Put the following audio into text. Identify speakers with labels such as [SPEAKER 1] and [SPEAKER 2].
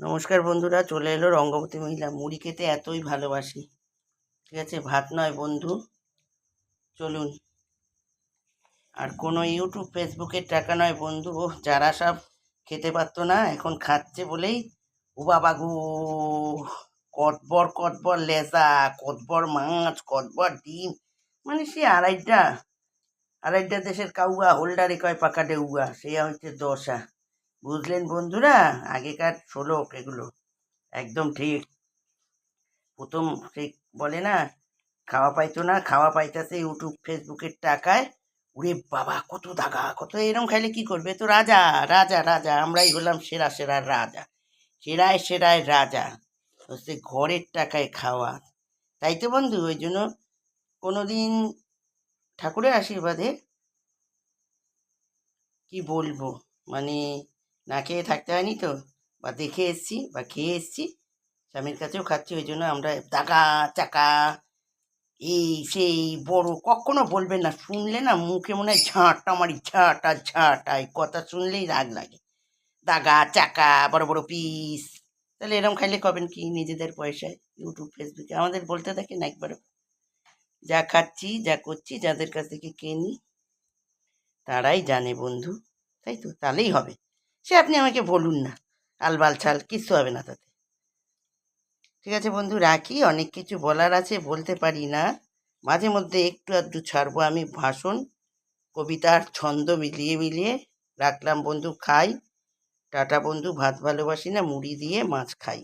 [SPEAKER 1] নমস্কার বন্ধুরা, চলে এলো রঙ্গবতী মহিলা। মুড়ি খেতে এতই ভালোবাসি, ঠিক আছে? ভাত নয় বন্ধু, চলুন। আর কোনো ইউটিউব ফেসবুকের টাকা নয় বন্ধু। যারা সব খেতে পারতো না এখন খাচ্ছে বলেই ও বাবা গো, কতবর কতবর লেজা, কতবর মাছ, কতবর ডিম, মানে সে আড়াইটা দেশের কাউয়া হোল্ডারে কয় পাকা ডেউয়া, সে হচ্ছে দশা। বুঝলেন বন্ধুরা? আগেকার শ্লোক এগুলো একদম ঠিক। প্রথম সেই বলে না, খাওয়া পাইতো না, খাওয়া পাইতেছে ইউটিউব ফেসবুকের টাকায়। উরে বাবা, কত দাগা, কত এরম খাইলে কি করবে? তো রাজা রাজা রাজা, আমরাই হলাম সেরা সেরা রাজা, সেরায় সেরায় রাজা, হচ্ছে ঘরের টাকায় খাওয়া। তাই তো বন্ধু, ওই জন্য কোনোদিন ঠাকুরের আশীর্বাদে কি বলবো, মানে না খেয়ে থাকতে হয়নি তো, বা দেখে এসছি বা খেয়ে এসছি, স্বামীর কাছেও খাচ্ছি। ওই জন্য আমরা দাগা চাকা এই সেই বড় কখনো বলবেন না, শুনলে না মুখে মনে হয় ঝাঁটা মারি, ঝাঁটা ঝাঁটা, এই কথা শুনলেই রাগ লাগে। দাগা চাকা বড় বড় পিস, তাহলে এরকম খাইলে কবেন কি নিজেদের পয়সায় ইউটিউব ফেসবুকে আমাদের বলতে থাকেন একবারও? যা খাচ্ছি যা করছি যাদের কাছ থেকে কিনি তারাই জানে বন্ধু, তাই তো? তাহলেই হবে। সে আপনি আমাকে বলুন না, আলবাল ছাল কিচ্ছু হবে না তাতে। ঠিক আছে বন্ধু, রাখি। অনেক কিছু বলার আছে, বলতে পারি না। মাঝে মধ্যে একটু আধটু ছাড়বো আমি ভাষণ, কবিতার ছন্দ মিলিয়ে মিলিয়ে। রাখলাম বন্ধু, খাই। টাটা বন্ধু, ভাত ভালোবাসি না, মুড়ি দিয়ে মাছ খাই।